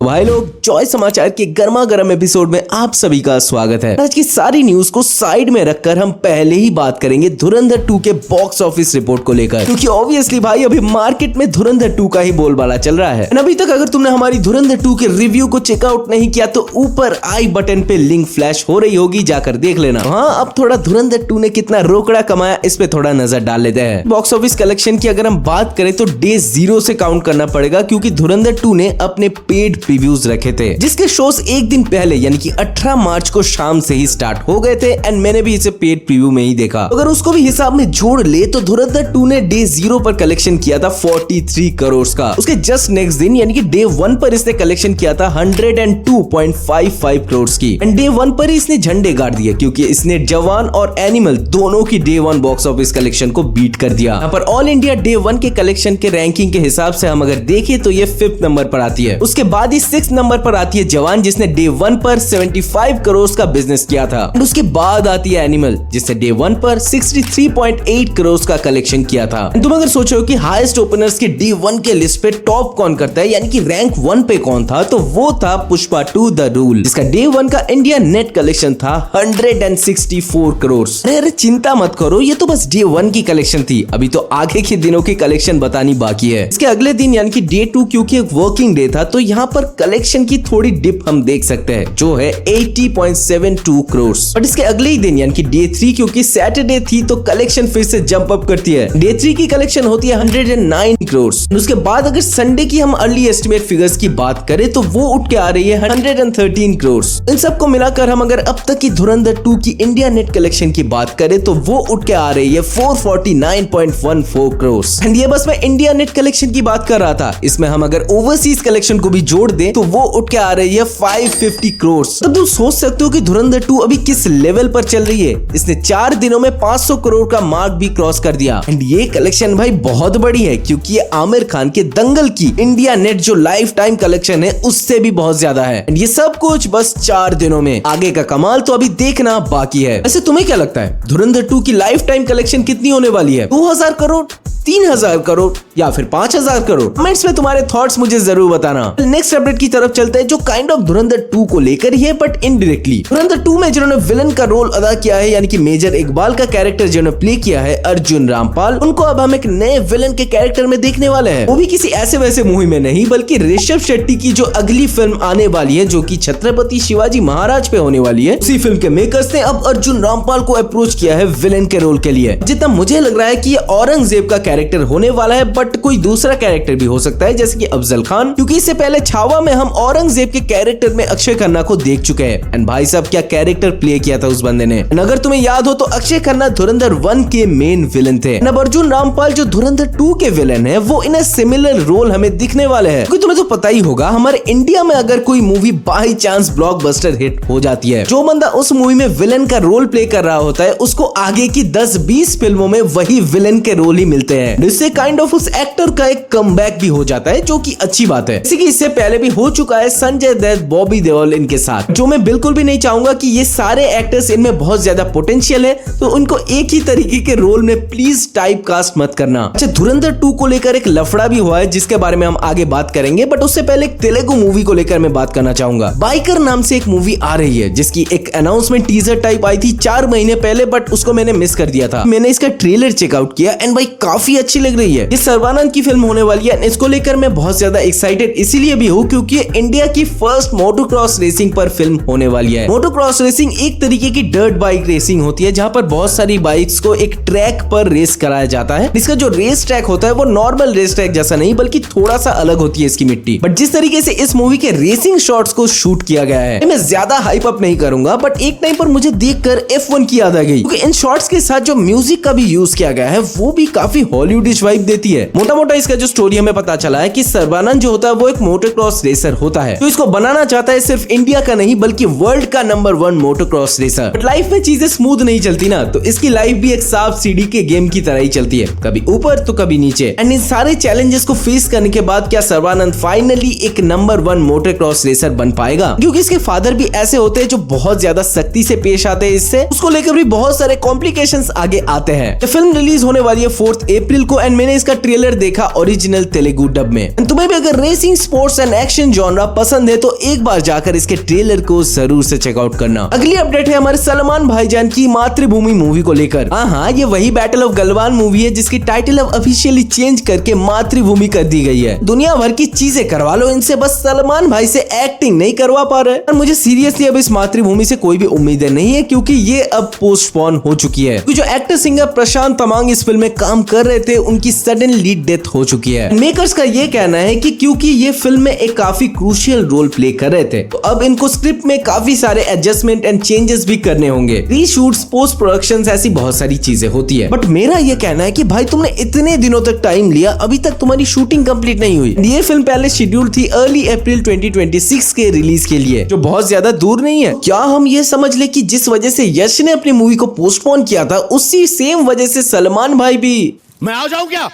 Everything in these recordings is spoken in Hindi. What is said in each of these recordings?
भाई लोग, जॉय समाचार के गर्मा गर्म एपिसोड में आप सभी का स्वागत है। आज की सारी न्यूज को साइड में रखकर हम पहले ही बात करेंगे धुरंधर 2 के बॉक्स ऑफिस रिपोर्ट को लेकर, क्योंकि ऑब्वियसली भाई अभी मार्केट में धुरंधर 2 का ही बोलबाला चल रहा है। अभी तक अगर तुमने हमारी धुरंधर 2 के रिव्यू को चेकआउट नहीं किया तो ऊपर आई बटन पे लिंक फ्लैश हो रही होगी, जाकर देख लेना। हाँ, अब थोड़ा धुरंधर 2 ने कितना रोकड़ा कमाया इस पे थोड़ा नजर डाल लेते हैं। बॉक्स ऑफिस कलेक्शन की अगर हम बात करें तो डे 0 से काउंट करना पड़ेगा, क्योंकि धुरंधर 2 ने अपने पेड प्रीव्यूज रखे थे, जिसके शोज एक दिन पहले यानी कि 18 मार्च को शाम से ही स्टार्ट हो गए थे एंड मैंने भी इसे पेड प्रीव्यू में ही देखा। अगर उसको भी हिसाब में जोड़ ले तो धुरंधर 2 ने डे 0 पर कलेक्शन किया था 43 करोड़ का। उसके जस्ट नेक्स्ट दिन यानी कि डे 1 पर इसने कलेक्शन किया था 102.55 करोड़ की। एंड डे 1 पर ही इसने झंडे गाड़ दिए, क्योंकि इसने जवान और एनिमल दोनों की डे 1 बॉक्स ऑफिस कलेक्शन को बीट कर दिया। यहाँ पर ऑल इंडिया डे 1 के कलेक्शन के रैंकिंग के हिसाब से हम अगर देखें तो ये 5th नंबर पर आती है। उसके बाद ही 6th नंबर पर आती है जवान, जिसने डे 1 पर 75 करोड़ का बिजनेस किया था। और उसके बाद आती है एनिमल, जिसने डे 1 पर 63.8 करोड़ का कलेक्शन किया था। तुम अगर सोचो कि हाईएस्ट ओपनर्स के डे 1 के लिस्ट पे टॉप कौन करता है, यानी कि रैंक 1 पे कौन था, तो वो था पुष्पा 2 द रूल, जिसका डे 1 का इंडिया नेट कलेक्शन था 164 करोड़। अरे चिंता मत करो, ये तो बस डे 1 की कलेक्शन थी, अभी तो आगे के दिनों की कलेक्शन बतानी बाकी है। इसके अगले दिन यानी कि डे 2 क्योंकि एक वर्किंग डे था, तो यहाँ पर कलेक्शन की थोड़ी डिप हम देख सकते हैं, जो है 80.72 करोड़। बट इसके अगले ही दिन यानी कि डे 3 क्योंकि सैटरडे थी तो कलेक्शन फिर से जंप अप करती है। डे 3 की कलेक्शन होती है 109 करोड़। उसके बाद अगर संडे की हम अर्ली एस्टिमेट फिगर्स की बात करें तो वो उठ के आ रही है 113 करोड़। इन सबको मिलाकर हम अगर अब तक की धुरंधर 2 की इंडिया नेट कलेक्शन की बात करें तो वो उठ के आ रही है 449.14 करोड़। एंड ये बस मैं इंडिया नेट कलेक्शन की बात कर रहा था, इसमें हम अगर ओवरसीज कलेक्शन को भी जोड़ दें तो वो उठ के आ रही है 550 करोड़। तब तुम सोच सकते हो कि धुरंधर 2 अभी किस लेवल पर चल रही है। इसने 4 दिनों में 500 करोड़ का मार्क भी क्रॉस कर दिया। एंड ये कलेक्शन भाई बहुत बड़ी है, क्योंकि ये आमिर खान के दंगल की इंडिया नेट जो लाइफ टाइम कलेक्शन है उससे भी बहुत ज्यादा है। एंड ये सब कुछ बस 4 दिनों में। आगे का कमाल तो अभी देखना बाकी है। वैसे तुम्हें क्या लगता है धुरंधर 2 की लाइफ टाइम कलेक्शन कितनी होने वाली है? 2000 करोड़, 3000 करोड़ या फिर 5000 करोड़? कमेंट्स में तुम्हारे थॉट्स मुझे जरूर बताना। नेक्स्ट अपडेट की तरफ चलते हैं, जो काइंड ऑफ धुरंधर 2 को लेकर ही है बट इनडायरेक्टली। धुरंधर 2 में जिन्होंने विलन का रोल अदा किया है यानी कि मेजर इकबाल का कैरेक्टर जिन्होंने प्ले किया है अर्जुन रामपाल, उनको अब हम एक नए विलन के कैरेक्टर में देखने वाले हैं। वो भी किसी ऐसे वैसे मूवी में नहीं, बल्कि ऋषभ शेट्टी की जो अगली फिल्म आने वाली है, जो कि छत्रपति शिवाजी महाराज पे होने वाली है, उसी फिल्म के मेकर्स ने अब अर्जुन रामपाल को अप्रोच किया है विलन के रोल के लिए। जितना मुझे लग रहा है कि ये औरंगजेब का कैरेक्टर होने वाला है, बट कोई दूसरा कैरेक्टर भी हो सकता है, जैसे कि अफजल खान, क्योंकि इससे पहले छावा में हम औरंगजेब के कैरेक्टर में अक्षय खन्ना को देख चुके हैं। एंड भाई साहब क्या कैरेक्टर प्ले किया था उस बंदे ने। अगर तुम्हें याद हो तो अक्षय खन्ना धुरंधर 1 के मेन विलन थे। अब अर्जुन रामपाल जो धुरंधर 2 के विलन है वो इन सिमिलर रोल हमें दिखने वाले हैं। क्योंकि तुम्हें तो पता ही होगा, हमारे इंडिया में अगर कोई movie by chance blockbuster hit हो जाती है, जो बंदा उस मूवी में विलन का रोल प्ले कर रहा होता है उसको आगे की 10-20 फिल्मों में वही विलन के रोल ही मिलते हैं। इससे काइंड ऑफ उस एक्टर का एक कमबैक भी हो जाता है, जो कि अच्छी बात है। जैसे कि इससे पहले भी हो चुका है संजय दत्त, बॉबी देओल इनके साथ, जो मैं बिल्कुल भी नहीं चाहूंगा कि ये सारे एक्टर्स इनमें बहुत ज्यादा पोटेंशियल है, तो उनको एक ही तरीके के रोल में प्लीज टाइप कास्ट मत करना। अच्छा, धुरंधर 2 को लेकर एक लफड़ा भी हुआ है जिसके बारे में हम आगे बात करेंगे, बट उससे पहले एक तेलुगु मूवी को लेकर मैं बात करना चाहूंगा। बाइकर नाम से एक मूवी आ रही है, जिसकी एक अनाउंसमेंट टीजर टाइप आई थी 4 महीने पहले, बट उसको मैंने मिस कर दिया था। मैंने इसका ट्रेलर चेकआउट किया एंड भाई काफी अच्छी लग रही है। ये सर्वानंद की फिल्म होने वाली है। इसको लेकर मैं बहुत ज्यादा एक्साइटेड इसीलिए भी हूँ क्योंकि इंडिया की फर्स्ट मोटोक्रॉस रेसिंग पर फिल्म होने वाली है। मोटोक्रॉस रेसिंग एक तरीके की डर्ट बाइक रेसिंग होती है, जहाँ पर बहुत सारी बाइक्स को एक ट्रैक पर रेस कराया जाता है। इसका जो रेस ट्रैक होता है वो नॉर्मल रेस ट्रैक जैसा नहीं, बल्कि थोड़ा सा अलग होती है इसकी मिट्टी। बट जिस तरीके से इस मूवी के रेसिंग शॉट्स को शूट किया गया है, मैं ज्यादा हाइप अप नहीं करूंगा, बट एक टाइम पर मुझे देखकर F1 की याद आ गई, क्योंकि इन शॉट्स के साथ जो म्यूजिक का भी यूज किया गया है वो भी काफी हॉलीवुडिश वाइब देती है। मोटा मोटा इसका जो स्टोरी हमें पता चला है कि सर्बानंद जो होता है वो एक मोटोक्रॉस रेसर होता है, तो इसको बनाना चाहता है सिर्फ इंडिया का नहीं बल्कि वर्ल्ड का number 1 motocross racer. But life में चीजें स्मूथ नहीं चलती ना, तो इसकी लाइफ भी एक सांप सीढ़ी के गेम की तरह ही चलती है, कभी ऊपर तो कभी नीचे। एंड इन सारे चैलेंजेस को फेस करने के बाद क्या सर्बानंद फाइनली एक नंबर 1 मोटोक्रॉस रेसर बन पाएगा? क्योंकि इसके फादर भी ऐसे होते हैं जो बहुत ज्यादा सख्ती से पेश आते हैं इससे, उसको लेकर भी बहुत सारे कॉम्प्लिकेशंस आगे आते हैं। फिल्म रिलीज होने वाली है 4 अप्रैल को एंड मैंने इसका ट्रेलर देखा ओरिजिनल तेलुगु डब में। तुम्हें भी अगर racing, sports and action genre पसंद है तो एक बार जाकर इसके ट्रेलर को जरूर से चेकआउट करना। अगली अपडेट है हमारे सलमान भाईजान की मातृभूमि मूवी को लेकर। हाँ, ये वही बैटल ऑफ गलवान मूवी है जिसकी टाइटल अब ऑफिशियली चेंज करके मातृभूमि कर दी गई है। दुनिया भर की चीजें करवा लो इनसे, बस सलमान भाई से एक्टिंग नहीं करवा पा रहे। और मुझे सीरियसली अब इस मातृभूमि से कोई भी उम्मीदें नहीं है क्योंकि ये अब पोस्टपोन हो चुकी है। जो एक्टर सिंगर प्रशांत तमांग इस फिल्म में काम कर रहे थे उनकी सडनली डेथ हो चुकी है। मेकर्स का ये कहना है कि क्योंकि ये फिल्म में एक काफी क्रूशियल रोल प्ले कर रहे थे तो अब इनको स्क्रिप्ट में काफी सारे एडजस्टमेंट एंड चेंजेस भी करने होंगे। रीशूट्स, पोस्ट प्रोडक्शंस, ऐसी बहुत सारी चीजें होती है। बट मेरा ये कहना है कि भाई तुमने इतने दिनों तक टाइम लिया, अभी तक तुम्हारी शूटिंग कंप्लीट नहीं हुई। ये फिल्म पहले शेड्यूल थी अर्ली अप्रैल 2026 के रिलीज के लिए, जो बहुत ज्यादा दूर नहीं है। क्या हम ये समझ ले कि जिस वजह से यश ने अपनी मूवी को पोस्टपोन किया था उसी सेम वजह से सलमान भाई भी। मैं आ जाऊं क्या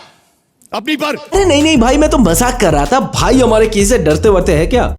अपनी पर? अरे नहीं भाई, मैं तो मजाक कर रहा था भाई, हमारे केस से डरते वरते है क्या।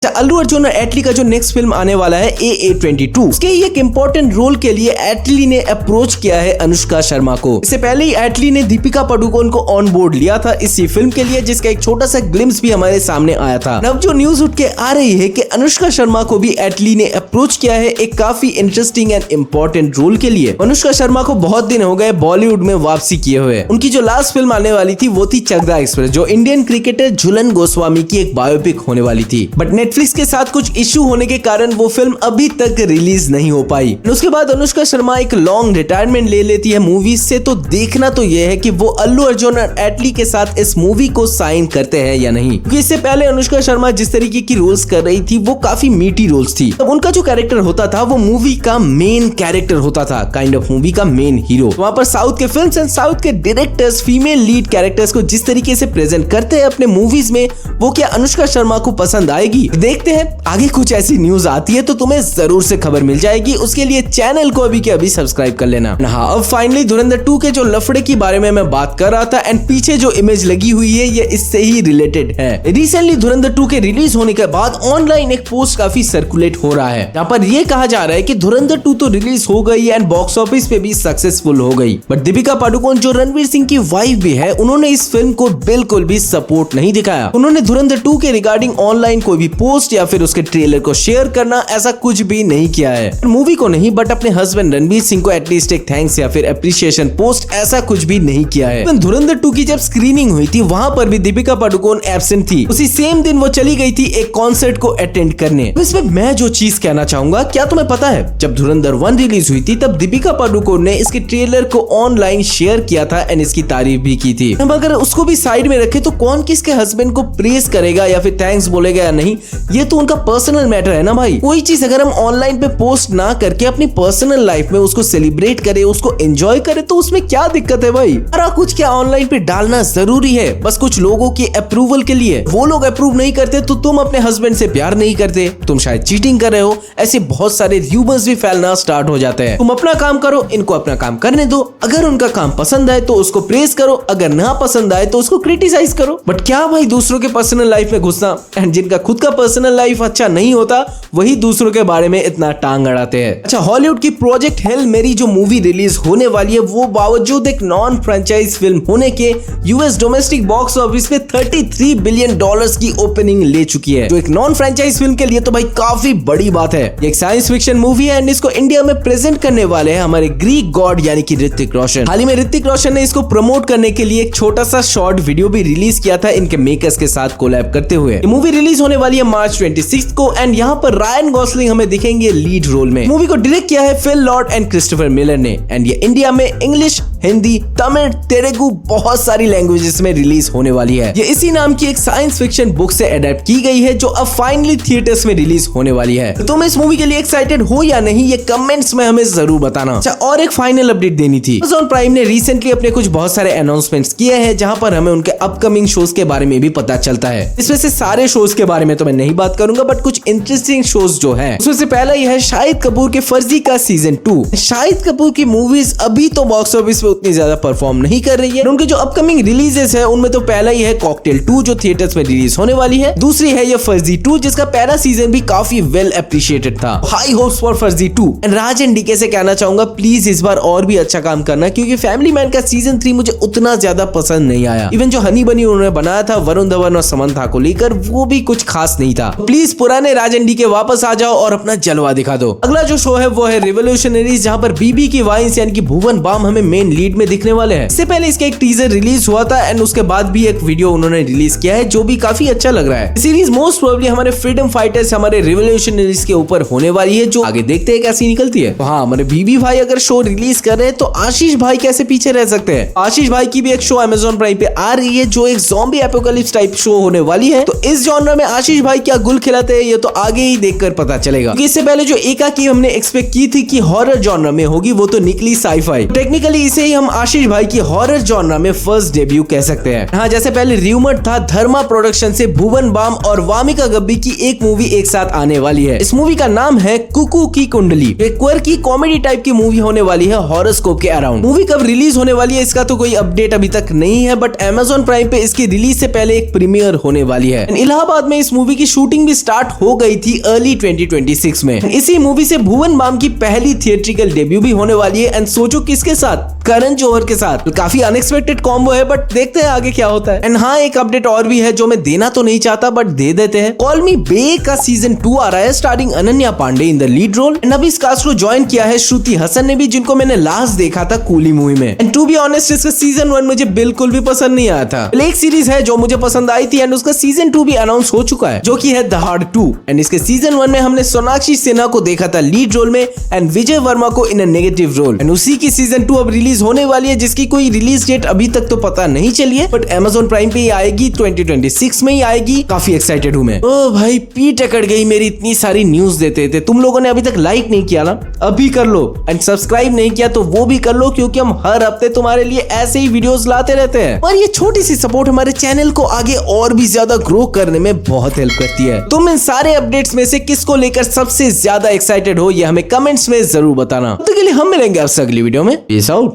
अल्लू अर्जुन और एटली का जो नेक्स्ट फिल्म आने वाला है AA22, उसके एक इम्पोर्टेंट रोल के लिए एटली ने अप्रोच किया है अनुष्का शर्मा को। इससे पहले ही एटली ने दीपिका पादुकोण को ऑन बोर्ड लिया था इसी फिल्म के लिए, जिसका एक छोटा सा ग्लिम्स भी हमारे सामने आया था। अब जो न्यूज उठ के आ रही है कि अनुष्का शर्मा को भी एटली ने अप्रोच किया है एक काफी इंटरेस्टिंग एंड इम्पोर्टेंट रोल के लिए। अनुष्का शर्मा को बहुत दिन हो गए बॉलीवुड में वापसी किए हुए। उनकी जो लास्ट फिल्म आने वाली थी वो थी चकदा एक्सप्रेस, जो इंडियन क्रिकेटर झूलन गोस्वामी की एक बायोपिक होने वाली थी। बट नेटफ्लिक्स के साथ कुछ इश्यू होने के कारण वो फिल्म अभी तक रिलीज नहीं हो पाई। उसके बाद अनुष्का शर्मा एक लॉन्ग रिटायरमेंट ले लेती है मूवीज से, तो देखना तो ये है कि वो अल्लू अर्जुन और एटली के साथ इस मूवी को साइन करते हैं या नहीं। क्योंकि इससे पहले अनुष्का शर्मा जिस तरीके की रोल्स कर रही थी वो काफी मीठी रोल्स थी। तब उनका जो कैरेक्टर होता था वो मूवी का मेन कैरेक्टर होता था, काइंड ऑफ मूवी का मेन हीरो। वहाँ पर साउथ के फिल्म्स एंड साउथ के डायरेक्टर्स फीमेल लीड कैरेक्टर्स को जिस तरीके से प्रेजेंट करते हैं अपने मूवीज में, वो क्या अनुष्का शर्मा को पसंद आएगी? देखते हैं। आगे कुछ ऐसी न्यूज आती है तो तुम्हें जरूर से खबर मिल जाएगी। उसके लिए चैनल को अभी के अभी सब्सक्राइब कर लेना। हाँ, अब फाइनली धुरंधर 2 के जो लफड़े के बारे में मैं बात कर रहा था एंड पीछे जो इमेज लगी हुई है ये इससे ही रिलेटेड है। रिसेंटली धुरंधर 2 के रिलीज होने के बाद ऑनलाइन एक पोस्ट काफी सर्कुलेट हो रहा है, जहाँ पर ये कहा जा रहा है कि धुरंधर 2 तो रिलीज हो गई एंड बॉक्स ऑफिस पे भी सक्सेसफुल हो गई, बट दीपिका पादुकोण जो रणवीर सिंह की वाइफ भी है उन्होंने इस फिल्म को बिल्कुल भी सपोर्ट नहीं दिखाया। उन्होंने धुरंधर 2 के रिगार्डिंग ऑनलाइन कोई भी पोस्ट या फिर उसके ट्रेलर को शेयर करना ऐसा कुछ भी नहीं किया है। मूवी को नहीं बट अपने हस्बैंड रणवीर सिंह को एटलीस्ट एक थैंक्स या फिर अप्रिशिएशन पोस्ट ऐसा कुछ भी नहीं किया है। धुरंधर 2 की जब स्क्रीनिंग हुई थी वहां पर भी दीपिका पादुकोण एब्सेंट थी। उसी सेम दिन वो चली गई थी एक कॉन्सर्ट को अटेंड करने। इसमें मैं जो चीज कहना चाहूंगा, क्या तुम्हें पता है जब धुरंधर 1 रिलीज हुई थी तब दीपिका पादुकोण ने इसके ट्रेलर को ऑनलाइन शेयर किया था एंड इसकी तारीफ भी की थी। अब अगर उसको भी साइड में रखे तो कौन किसके हस्बैंड को प्रेज करेगा या फिर थैंक्स बोलेगा या नहीं, ये तो उनका पर्सनल मैटर है ना भाई। कोई चीज अगर हम ऑनलाइन पे पोस्ट ना करके अपनी पर्सनल लाइफ में उसको सेलिब्रेट करे, उसको एंजॉय करे, तो उसमें क्या दिक्कत है भाई। सारा कुछ क्या ऑनलाइन पे डालना जरूरी है बस कुछ लोगों के अप्रूवल के लिए? वो लोग अप्रूव नहीं करते तो तुम अपने हस्बैंड से प्यार नहीं करते, तुम शायद चीटिंग कर रहे हो, ऐसे बहुत सारे र्यूमर्स भी फैलना स्टार्ट हो जाते हैं। तुम अपना काम करो, इनको अपना काम करने दो। अगर उनका काम पसंद आए तो उसको प्रेज करो, अगर ना पसंद आए तो उसको क्रिटिसाइज करो। बट क्या भाई दूसरों के पर्सनल लाइफ में घुसना, एंड जिनका खुद का पर्सनल लाइफ अच्छा नहीं होता वही दूसरों के बारे में इतना टांग अड़ाते हैं। अच्छा, हॉलीवुड की प्रोजेक्ट हेल मेरी जो मूवी रिलीज होने वाली है वो बावजूद एक नॉन फ्रेंचाइज फिल्म होने के यूएस डोमेस्टिक बॉक्स ऑफिस पे $33 बिलियन की ओपनिंग ले चुकी है, जो एक नॉन फ्रेंचाइज फिल्म के लिए तो भाई काफी बड़ी बात है। ये एक साइंस फिक्शन मूवी है एंड इसको इंडिया में प्रेजेंट करने वाले हैं हमारे ग्रीक गॉड यानी कि ऋतिक रोशन। हाल ही में ऋतिक रोशन ने इसको प्रमोट करने के लिए एक छोटा सा शॉर्ट वीडियो भी रिलीज किया था इनके मेकर्स के साथ कोलैब करते हुए। ये मूवी रिलीज होने वाली है मार्च 26 को एंड यहाँ पर रायन गॉसलिंग हमें दिखेंगे लीड रोल में। मूवी को डायरेक्ट किया है Phil Lord and Christopher Miller ने एंड ये इंडिया में इंग्लिश, हिंदी, तमिल, तेलुगु बहुत सारी लैंग्वेजेस में रिलीज होने वाली है। ये इसी नाम की एक साइंस फिक्शन बुक से अडेप्ट की गई है जो अब फाइनली थिएटर्स में रिलीज होने वाली है। तो तुम इस मूवी के लिए एक्साइटेड हो या नहीं ये कमेंट्स में हमें जरूर बताना। अच्छा, और एक फाइनल अपडेट देनी थी। Amazon प्राइम ने रिसेंटली अपने कुछ बहुत सारे अनाउंसमेंट्स किए हैं जहां पर हमें उनके अपकमिंग शोज के बारे में भी पता चलता है। इसमें से सारे शोज के बारे में तो मैं नहीं बात करूंगा बट कुछ इंटरेस्टिंग शोज जो है उसमें से पहला यह है शाहिद कपूर के फर्जी का सीजन 2। शाहिद कपूर की मूवीज अभी तो बॉक्स ऑफिस पे उतनी ज्यादा परफॉर्म नहीं कर रही है। उनके जो अपकमिंग रिलीजेस है उनमें तो पहला ही है कॉकटेल 2 जो थिएटर्स में रिलीज होने वाली है। दूसरी है ये फर्जी 2 जिसका पहला सीजन भी काफी वेल एप्रिशिएटेड था। हाई होप्स फॉर फर्जी 2। एंड राज एंड डीके से कहना चाहूंगा प्लीज इस बार और भी अच्छा काम करना, क्योंकि फैमिली मैन का सीजन 3 मुझे उतना ज्यादा पसंद नहीं आया। इवन जो हनी बनी उन्होंने बनाया था वरुण धवन और समंथा को लेकर, वो भी कुछ खास नहीं था। प्लीज पुराने राज एंड डीके वापस आ जाओ और अपना जलवा दिखा दो। अगला जो शो है वो है रिवोल्यूशनरीज, जहां पर बीबी की वाइन्स यानी कि भुवन बाम हमें मेन लीड में दिखने वाले हैं। इससे पहले इसका एक टीजर रिलीज हुआ था एंड उसके बाद भी एक वीडियो उन्होंने रिलीज किया है जो भी काफी अच्छा लग रहा है। सीरीज मोस्ट प्रोबेबली हमारे फ्रीडम फाइटर्स हमारे रिवोल्यूशनरीज के ऊपर होने वाली है, जो आगे देखते हैं कैसी निकलती है। तो हाँ, हमारे बीबी भाई अगर शो रिलीज कर रहे हैं तो आशीष भाई कैसे पीछे रह सकते हैं। आशीष भाई की भी एक शो अमेज़न प्राइम पे आ रही है जो एक ज़ॉम्बी एपोकलिप्स टाइप शो होने वाली है। तो इस जॉनर में आशीष भाई क्या गुल खिलाते हैं ये तो आगे ही देखकर पता चलेगा। क्योंकि इससे पहले जो एका की हमने एक्सपेक्ट की थी कि हॉरर जॉनर में होगी, वो तो निकली साईफाई। टेक्निकली इसे ही हम आशीष भाई की हॉरर जॉनर में फर्स्ट डेब्यू कह सकते हैं। हाँ, जैसे पहले रूमर था धर्मा प्रोडक्शन से भुवन बाम और वामिका गब्बी की एक मूवी एक साथ आने वाली है। इस मूवी का नाम है कुकू की कुंडली। एक क्वर्की कॉमेडी टाइप की मूवी होने वाली है हॉरोस्कोप के अराउंड। मूवी कब रिलीज होने वाली है इसका तो कोई अपडेट अभी तक नहीं है, बट अमेज़न प्राइम पे इसकी रिलीज से पहले एक प्रीमियर होने वाली है। इलाहाबाद में इस मूवी की शूटिंग भी स्टार्ट हो गई थी अर्ली 2026 में। इसी मूवी से भुवन बाम की पहली थिएट्रिकल डेब्यू भी होने वाली है। एंड सोचो किसके साथ, करण जौहर के साथ। काफी अनएक्सपेक्टेड कॉम्बो है, बट देखते हैं आगे क्या होता है। एंड हाँ, एक अपडेट और भी है जो मैं देना तो नहीं चाहता बट दे देते हैं। कॉल मी बे का सीजन 2 आ रहा है starring Ananya Pandey in the lead role. And अभी इस कास्ट को ज्वाइन किया है श्रुति हसन ने भी, जिनको मैंने लास्ट देखा था कूली मूवी में। एंड टू बी ऑनेस्ट इसका सीजन 1 मुझे बिल्कुल भी पसंद नहीं आया था। एक सीरीज है जो मुझे पसंद आई थी एंड उसका सीजन 2 भी अनाउंस हो चुका है, जो कि है दहाड़ 2। एंड इसके सीजन 1 में हमने सोनाक्षी सिन्हा को देखा था लीड रोल में एंड विजय वर्मा को इन अ नेगेटिव रोल। एंड उसी की सीजन 2 अब रिलीज होने वाली है, जिसकी कोई रिलीज डेट अभी तक तो पता नहीं चली है, बट अमेज़न प्राइम पे ही आएगी, 2026 में ही आएगी। काफी एक्साइटेड हूं मैं। ओ भाई, पीठ अकड़ गई मेरी, इतनी सारी न्यूज देते थे। तुम लोगों ने अभी तक लाइक नहीं किया ना, अभी कर लो। एंड सब्सक्राइब नहीं किया तो वो भी कर लो, क्योंकि हम हर हफ्ते तुम्हारे लिए ऐसे ही वीडियोस लाते रहते हैं। और ये छोटी सी सपोर्ट हमारे चैनल को आगे और भी ज्यादा ग्रो करने में बहुत हेल्प करती है। तुम इन सारे अपडेट्स में से किसको लेकर सबसे ज्यादा एक्साइटेड हो ये हमें कमेंट्स में जरूर बताना। तो के लिए हम मिलेंगे आपसे अगली वीडियो में। Peace out.